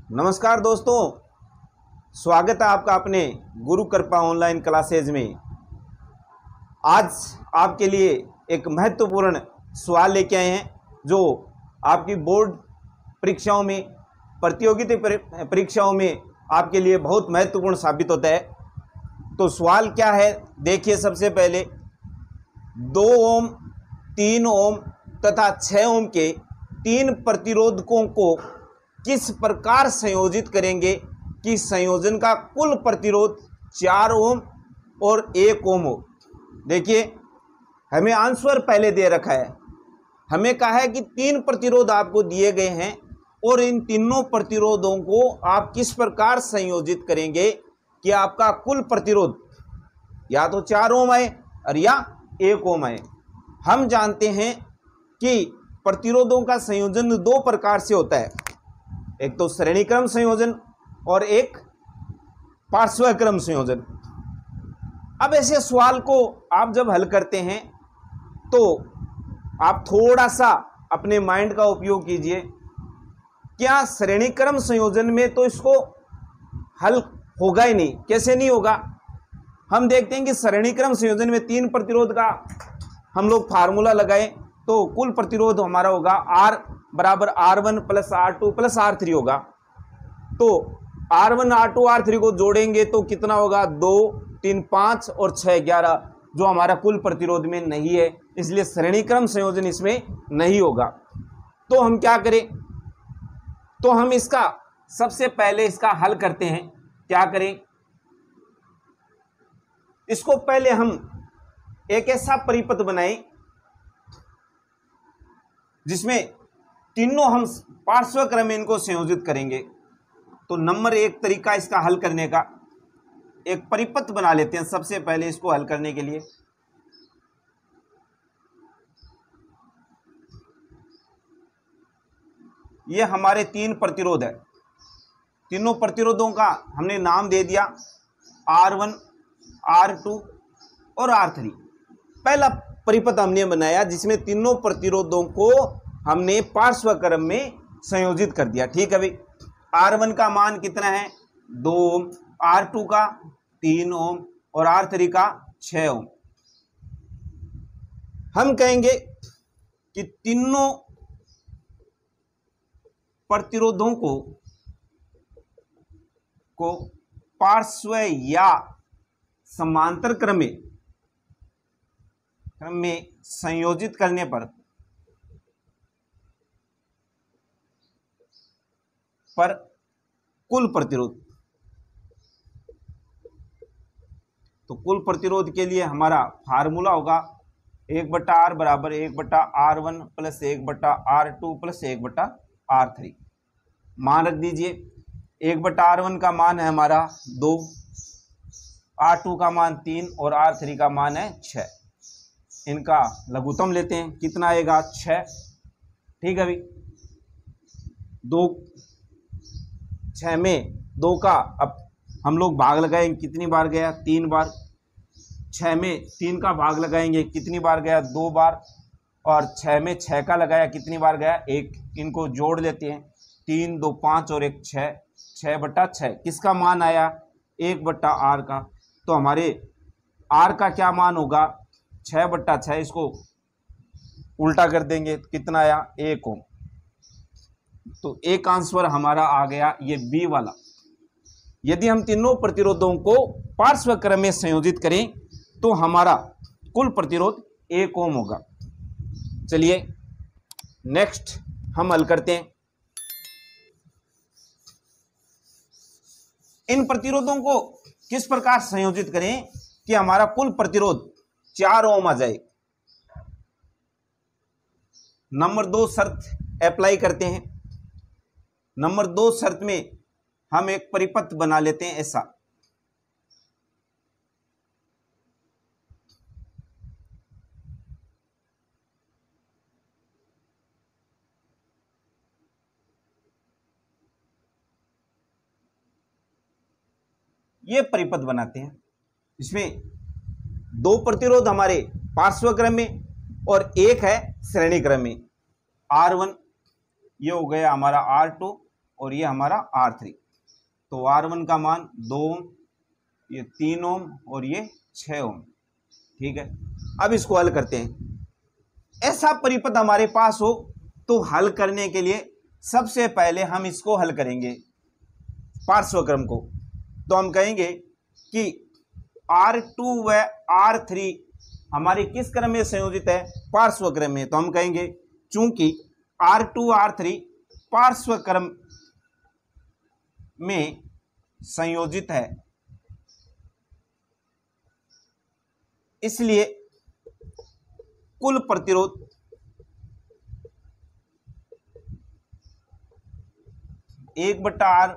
नमस्कार दोस्तों, स्वागत है आपका अपने गुरु कृपा ऑनलाइन क्लासेज में। आज आपके लिए एक महत्वपूर्ण सवाल लेके आए हैं जो आपकी बोर्ड परीक्षाओं में, प्रतियोगिता परीक्षाओं में आपके लिए बहुत महत्वपूर्ण साबित होता है। तो सवाल क्या है, देखिए। सबसे पहले 2 ओम, 3 ओम तथा 6 ओम के 3 प्रतिरोधकों को किस प्रकार संयोजित करेंगे कि संयोजन का कुल प्रतिरोध 4 ओम और 1 ओम हो। देखिए, हमें आंसर पहले दे रखा है। हमें कहा है कि 3 प्रतिरोध आपको दिए गए हैं और इन तीनों प्रतिरोधों को आप किस प्रकार संयोजित करेंगे कि आपका कुल प्रतिरोध या तो 4 ओम आए और या 1 ओम आए। हम जानते हैं कि प्रतिरोधों का संयोजन 2 प्रकार से होता है, एक तो श्रेणी क्रम संयोजन और एक पार्श्व क्रम संयोजन। अब ऐसे सवाल को आप जब हल करते हैं तो आप थोड़ा सा अपने माइंड का उपयोग कीजिए। क्या श्रेणी क्रम संयोजन में तो इसको हल होगा ही नहीं, कैसे नहीं होगा। हम देखते हैं कि श्रेणी क्रम संयोजन में 3 प्रतिरोध का हम लोग फार्मूला लगाएं तो कुल प्रतिरोध हमारा होगा R बराबर R1 plus R2 plus R3 होगा। तो R1 R2 R3 को जोड़ेंगे तो कितना होगा, 2 3 5 और 6 11, जो हमारा कुल प्रतिरोध में नहीं है, इसलिए श्रेणी क्रम संयोजन इसमें नहीं होगा। तो हम क्या करें, तो हम इसका सबसे पहले इसका हल करते हैं। क्या करें, इसको पहले हम एक ऐसा परिपथ बनाएं जिसमें तीनों हम पार्श्व क्रम में इनको संयोजित करेंगे। तो नंबर 1 तरीका इसका हल करने का, एक परिपथ बना लेते हैं सबसे पहले इसको हल करने के लिए। ये हमारे 3 प्रतिरोध है। तीनों प्रतिरोधों का हमने नाम दे दिया R1, R2 और R3। पहला परिपथ हमने बनाया जिसमें तीनों प्रतिरोधों को हमने पार्श्व क्रम में संयोजित कर दिया। ठीक है भाई। R1 का मान कितना है, 2 ओम, R2 का 3 ओम और R3 का 6 ओम। हम कहेंगे कि तीनों प्रतिरोधों को पार्श्व या समांतर क्रम में संयोजित करने पर कुल प्रतिरोध, तो कुल प्रतिरोध के लिए हमारा फार्मूला होगा 1/R बराबर 1/R1 plus 1/R2 plus 1/R3। मान रख दीजिए। 1/R1 का मान है हमारा 2, R2 का मान 3 और R3 का मान है 6। इनका लघुत्तम लेते हैं, कितना आएगा, 6। ठीक है भाई। 2 6 में 2 का अब हम लोग भाग लगाएंगे, कितनी बार गया, 3 बार। 6 में 3 का भाग लगाएंगे, कितनी बार गया, 2 बार। और 6 में 6 का लगाया, कितनी बार गया, 1। इनको जोड़ लेते हैं, 3 2 5 और 1 6, 6/6। किसका मान आया, 1/R का। तो हमारे R का क्या मान होगा, 6/6। इसको उल्टा कर देंगे, कितना आया, 1 ओम। तो एक आंसर हमारा आ गया ये बी वाला। यदि हम तीनों प्रतिरोधों को पार्श्व क्रम में संयोजित करें तो हमारा कुल प्रतिरोध 1 ओम होगा। चलिए नेक्स्ट हम हल करते हैं। इन प्रतिरोधों को किस प्रकार संयोजित करें कि हमारा कुल प्रतिरोध 4 ओम आ जाए। नंबर 2 शर्त अप्लाई करते हैं। नंबर 2 शर्त में हम एक परिपथ बना लेते हैं ऐसा। ये परिपथ बनाते हैं, इसमें 2 प्रतिरोध हमारे पार्श्व क्रम में और 1 है श्रेणी क्रम में। R1 ये हो गया हमारा R2 और ये हमारा R3। तो R1 का मान 2 ओम, ये 3 ओम और ये 6 ओम। ठीक है, अब इसको हल करते हैं। ऐसा परिपथ हमारे पास हो तो हल करने के लिए सबसे पहले हम इसको हल करेंगे पार्श्वक्रम को। तो हम कहेंगे कि R2 व R3 हमारे किस क्रम में संयोजित है? पार्श्वक्रम में। तो हम कहेंगे चूंकि R2 R3 पार्श्वक्रम में संयोजित है, इसलिए कुल प्रतिरोध एक बट्टा आर,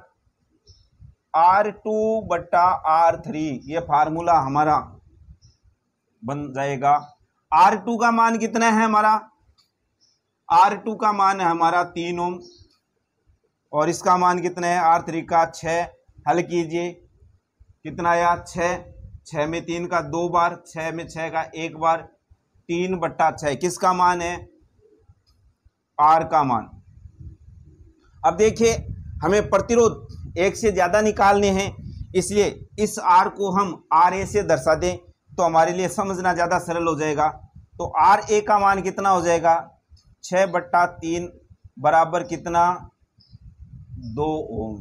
R2 बट्टा R3, ये फार्मूला हमारा बन जाएगा। R2 का मान कितना है हमारा? R2 का मान है हमारा 3 ओम और इसका मान कितना है? R3 का 6। हल कीजिए, कितना आया? 6। 6 में 3 का 2 बार, 6 में 6 का 1 बार, 3 बट्टा 6 किसका मान है? R का मान। अब देखिए, हमें प्रतिरोध एक से ज़्यादा निकालने हैं, इसलिए इस R को हम RA से दर्शा दें तो हमारे लिए समझना ज़्यादा सरल हो जाएगा। तो RA का मान कितना हो जाएगा? 6 बट्टा 3 बराबर कितना? 2 ओम।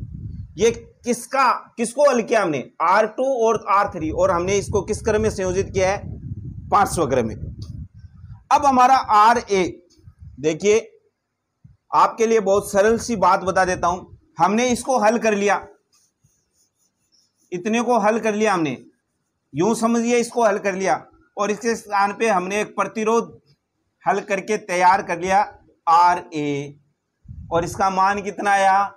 ये किसको हल किया हमने? R2 और R3, और हमने इसको किस क्रम में संयोजित किया है? पार्श्वक्रम में। अब हमारा RA, देखिए आपके लिए बहुत सरल सी बात बता देता हूं। हमने इसको हल कर लिया, इतने को हल कर लिया हमने, यूं समझिए इसको हल कर लिया, और इसके स्थान पे हमने एक प्रतिरोध हल करके तैयार कर लिया RA, और इसका मान कितना आया?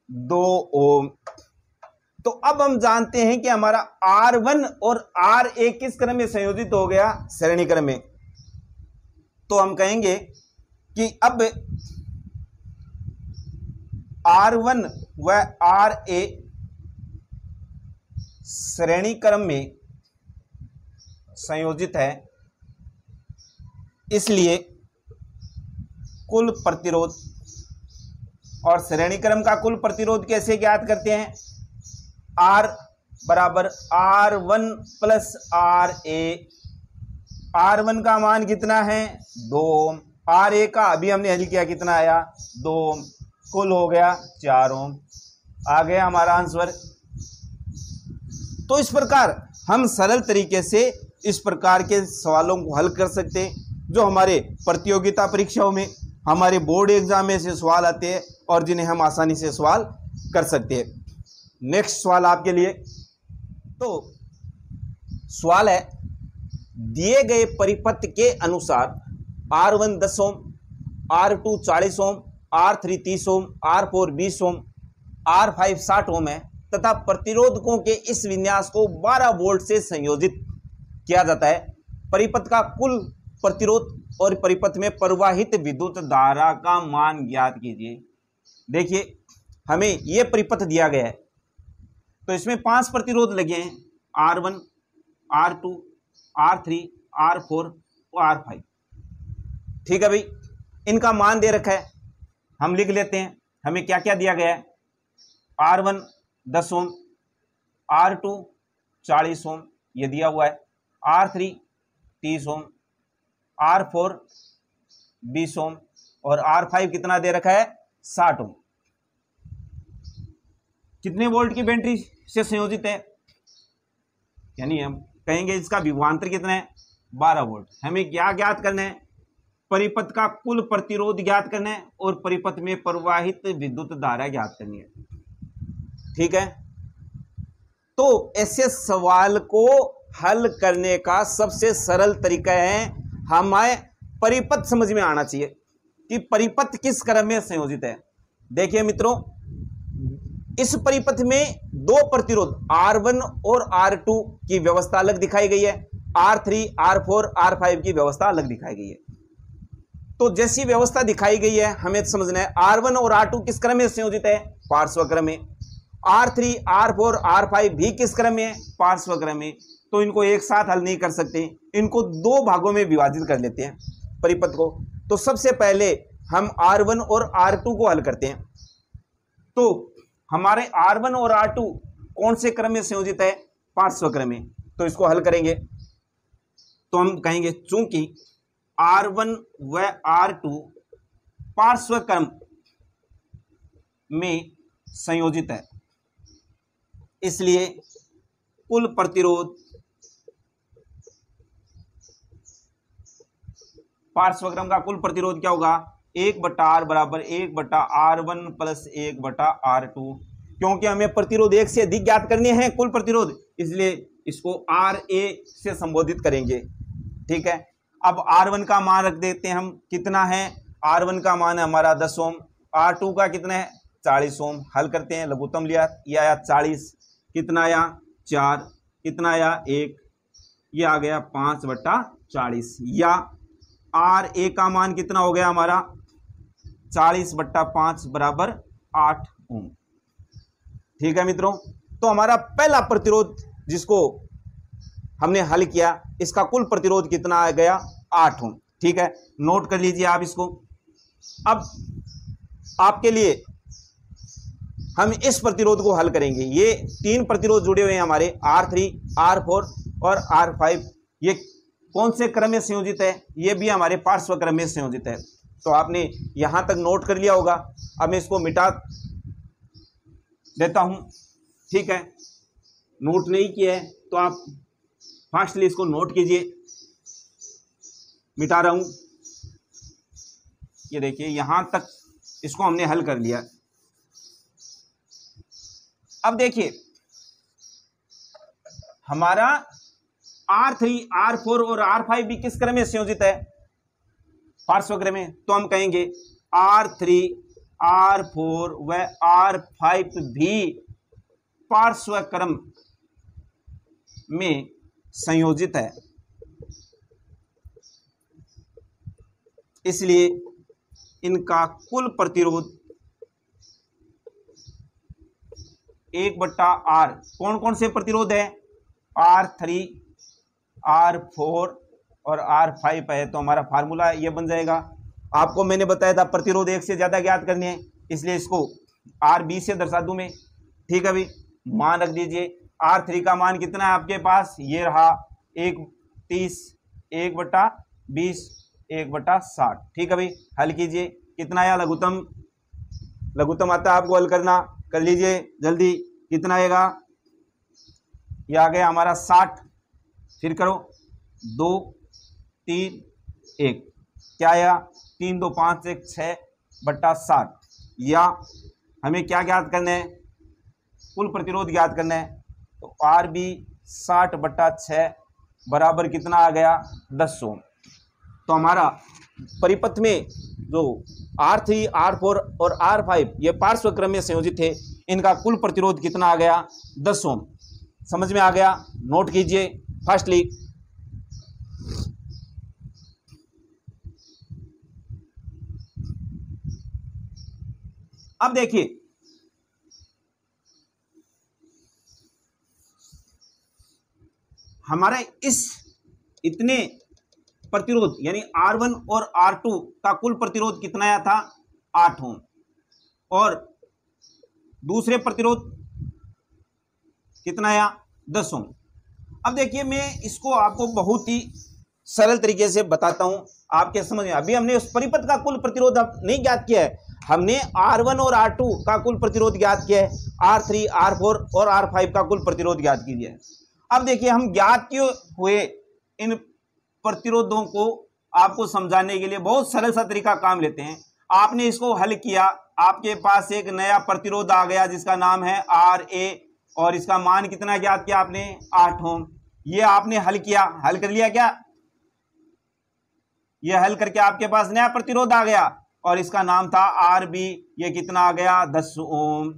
2 ओम। तो अब हम जानते हैं कि हमारा R1 और RA किस क्रम में संयोजित हो गया? श्रेणी क्रम में। तो हम कहेंगे कि अब R1 व RA श्रेणी क्रम में संयोजित है, इसलिए कुल प्रतिरोध, और श्रेणी क्रम का कुल प्रतिरोध कैसे ज्ञात करते हैं? R बराबर R1 प्लस RA। R1 का मान कितना है? 2 ओम। RA का अभी हमने हल किया, कितना आया? 2 ओम। कुल हो गया 4 ओम। आ गया हमारा आंसर। तो इस प्रकार हम सरल तरीके से इस प्रकार के सवालों को हल कर सकते हैं, जो हमारे प्रतियोगिता परीक्षाओं में, हमारे बोर्ड एग्जाम में से सवाल आते हैं और जिन्हें हम आसानी से सवाल कर सकते हैं। नेक्स्ट सवाल आपके लिए। तो सवाल है, दिए गए परिपथ के अनुसार R1 10 ओम, R2 40 ओम, R3 30 ओम, R4 20 ओम, R5 60 ओम है, तथा प्रतिरोधकों के इस विन्यास को 12 वोल्ट से संयोजित किया जाता है। परिपथ का कुल प्रतिरोध और परिपथ में प्रवाहित विद्युत धारा का मान ज्ञात कीजिए। देखिए, हमें यह परिपथ दिया गया है, तो इसमें 5 प्रतिरोध लगे हैं, R1, R2, R3, R4 और R5। ठीक है भाई, इनका मान दे रखा है, हम लिख लेते हैं। हमें क्या क्या दिया गया है? R1 10 ओम, R2 40 ओम, ये दिया हुआ है, R3 30 ओम, R4 20 ओम और R5 कितना दे रखा है? 60 ओम। कितने वोल्ट की बैटरी से संयोजित है? यानी हम कहेंगे इसका विभवांतर कितना है? 12 वोल्ट। हमें क्या ज्ञात करना है? परिपथ का कुल प्रतिरोध ज्ञात करना है और परिपथ में प्रवाहित विद्युत धारा ज्ञात करनी है। ठीक है, तो ऐसे सवाल को हल करने का सबसे सरल तरीका है, हमें परिपथ समझ में आना चाहिए कि परिपथ किस क्रम में संयोजित है। देखिए मित्रों, इस परिपथ में 2 प्रतिरोध R1 और R2 की व्यवस्था अलग दिखाई गई है, R3, R4, R5 की व्यवस्था अलग दिखाई गई है। तो जैसी व्यवस्था दिखाई गई है, हमें समझना है R1 और R2 किस क्रम में संयोजित है? पार्श्वक्रम में। R3, R4, R5 भी किस क्रम में है? पार्श्वक्रम में। तो इनको एक साथ हल नहीं कर सकते, इनको 2 भागों में विभाजित कर लेते हैं परिपथ को। तो सबसे पहले हम R1 और R2 को हल करते हैं। तो हमारे R1 और R2 कौन से क्रम में संयोजित है? पार्श्व क्रम में। तो इसको हल करेंगे तो हम कहेंगे चूंकि R1 व R2 पार्श्व क्रम में संयोजित है, इसलिए कुल प्रतिरोध पार्श्व क्रम का कुल प्रतिरोध क्या होगा? 1/R बराबर 1/R1 प्लस 1/R2। क्योंकि हमें प्रतिरोध एक से अधिक ज्ञात करने हैं कुल प्रतिरोध, इसलिए इसको RA से संबोधित करेंगे। ठीक है, अब R1 का मान रख देते हैं हम, कितना है? R1 का मान है हमारा 10 ओम, R2 का कितना है? 40 ओम। हल करते हैं, लघुत्तम लिया, ये आया 40, कितना आया? 4, कितना आया? 1, ये आ गया 5/40, या RA का मान कितना हो गया हमारा? 40/5 बराबर 8 ओम। ठीक है मित्रों, तो हमारा पहला प्रतिरोध जिसको हमने हल किया, इसका कुल प्रतिरोध कितना आ गया? 8 ओम। ठीक है, नोट कर लीजिए आप इसको। अब आपके लिए हम इस प्रतिरोध को हल करेंगे। ये 3 प्रतिरोध जुड़े हुए हैं हमारे, R3, R4 और R5। ये कौन से क्रम में संयोजित है? ये भी हमारे पार्श्व क्रम में संयोजित है। तो आपने यहां तक नोट कर लिया होगा। अब मैं इसको मिटा देता हूं। ठीक है, नोट नहीं किया है तो आप फास्टली इसको नोट कीजिए। मिटा रहा हूं, ये देखिए यहां तक इसको हमने हल कर लिया। अब देखिए हमारा R3, R4 और R5 भी किस क्रम में संयोजित है? पार्श्व क्रम में। तो हम कहेंगे R3, R4 व R5 भी पार्श्व क्रम में संयोजित है, इसलिए इनका कुल प्रतिरोध 1/R। कौन कौन से प्रतिरोध है? R3, R4 और R5 है। तो हमारा फार्मूला ये बन जाएगा। आपको मैंने बताया था प्रतिरोध एक से ज्यादा ज्ञात करने हैं, इसलिए इसको RB से दर्शा दूं मैं। ठीक है भाई, मान रख दीजिए। R3 का मान कितना है आपके पास? ये रहा 1/30, 1/20, 1/60। ठीक है भाई, हल कीजिए। कितना आया लघुत्तम? लघुत्तम आता है आपको हल करना, कर लीजिए जल्दी। कितना आएगा? ये आ गया हमारा 60। फिर करो, 2, 3, 1, क्या आया? 3, 2, 5, 1, 6/60। या हमें क्या ज्ञात करना है? कुल प्रतिरोध ज्ञात करना है। तो RB 60/6 बराबर कितना आ गया? 10 ओम। तो हमारा परिपथ में जो R3, R4 और R5 ये पार्श्व क्रम में संयोजित थे, इनका कुल प्रतिरोध कितना आ गया? 10 ओम। समझ में आ गया? नोट कीजिए फास्टली। अब देखिए हमारा इस इतने प्रतिरोध यानी R1 और R2 का कुल प्रतिरोध कितना आया था? 8 ओम। और दूसरे प्रतिरोध कितना आया? 10 ओम। अब देखिए मैं इसको आपको बहुत ही सरल तरीके से बताता हूं आपके समझ में। अभी हमने उस परिपथ का कुल प्रतिरोध नहीं ज्ञात किया है, हमने R1 और R2 का कुल प्रतिरोध ज्ञात किया है, R3, R4 और R5 का कुल प्रतिरोध ज्ञात कीजिए। अब देखिए हम ज्ञात किए हुए इन प्रतिरोधों को आपको समझाने के लिए बहुत सरल सा तरीका काम लेते हैं। आपने इसको हल किया, आपके पास एक नया प्रतिरोध आ गया जिसका नाम है RA, और इसका मान कितना ज्ञात किया आपने? 8 ओम। ये आपने हल किया, हल कर लिया क्या? ये हल करके आपके पास नया प्रतिरोध आ गया और इसका नाम था RB। ये कितना आ गया? 10 ओम।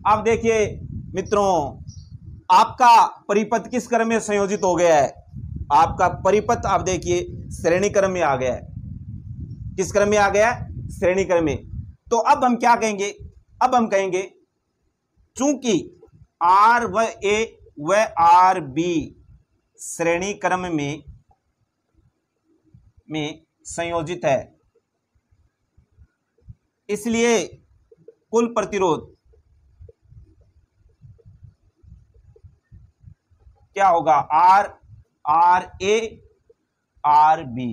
अब देखिए मित्रों, आपका परिपथ किस क्रम में संयोजित हो गया है? आपका परिपथ आप देखिए श्रेणी क्रम में आ गया है। किस क्रम में आ गया है? श्रेणी क्रम में। तो अब हम क्या कहेंगे? अब हम कहेंगे चूंकि R व A व RB श्रेणी क्रम में संयोजित है, इसलिए कुल प्रतिरोध क्या होगा, R R A R B.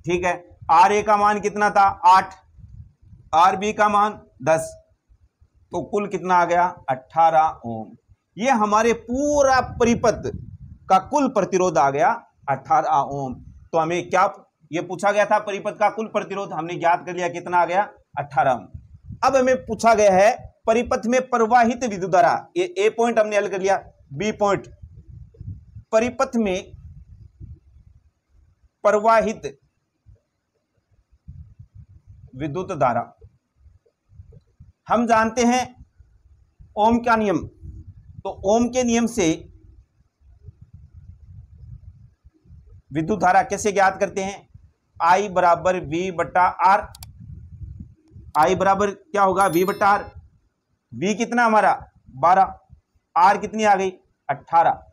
ठीक है, आर ए का मान कितना था 8, आर बी का मान 10, तो कुल कितना आ गया 18 ओम। ये हमारे पूरा परिपथ का कुल प्रतिरोध आ गया 18 ओम। तो हमें क्या ये पूछा गया था, परिपथ का कुल प्रतिरोध, हमने ज्ञात कर लिया कितना आ गया 18 ओम। अब हमें पूछा गया है परिपथ में प्रवाहित विद्युत धारा, ये ए पॉइंट हमने हल कर लिया। बी पॉइंट, परिपथ में प्रवाहित विद्युत धारा, हम जानते हैं ओम का नियम, तो ओम के नियम से विद्युत धारा कैसे ज्ञात करते हैं, I बराबर V बटा आर। I बराबर क्या होगा V बटा आर। V कितना हमारा 12, R कितनी आ गई 18।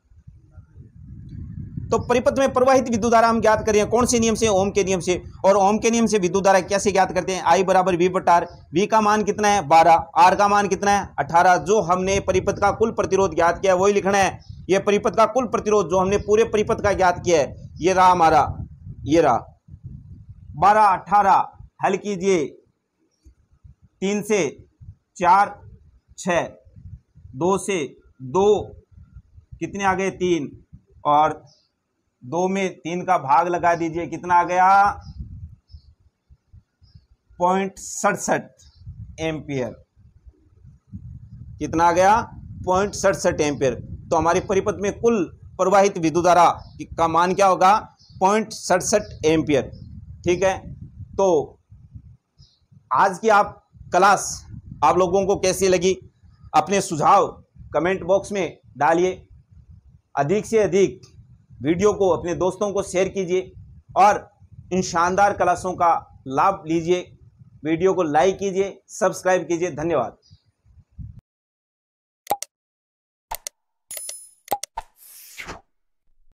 तो परिपथ में प्रवाहित विद्युत धारा हम ज्ञात करें कौन से नियम से, ओम के नियम से। और ओम के नियम से विद्युत धारा कैसे ज्ञात करते हैं, I बराबर V बटा आर। V का मान कितना है 12, R का मान कितना है 18। जो हमने परिपथ का कुल प्रतिरोध ज्ञात किया है वही लिखना है। ये परिपथ का कुल प्रतिरोध जो हमने पूरे परिपथ का ज्ञात किया है, ये रहा हमारा, ये रहा 12 18, हल कीजिए 3 से 4 6, 2 से 2 कितने आ गए 3, और 2 में 3 का भाग लगा दीजिए, कितना आ गया 0.67 एम्पियर। कितना आ गया 0.67 एम्पियर। तो हमारे परिपथ में कुल प्रवाहित विद्युत धारा का मान क्या होगा 0.67 एम्पियर। ठीक है, तो आज की आप क्लास आप लोगों को कैसी लगी, अपने सुझाव कमेंट बॉक्स में डालिए। अधिक से अधिक वीडियो को अपने दोस्तों को शेयर कीजिए और इन शानदार क्लासों का लाभ लीजिए। वीडियो को लाइक कीजिए, सब्सक्राइब कीजिए। धन्यवाद।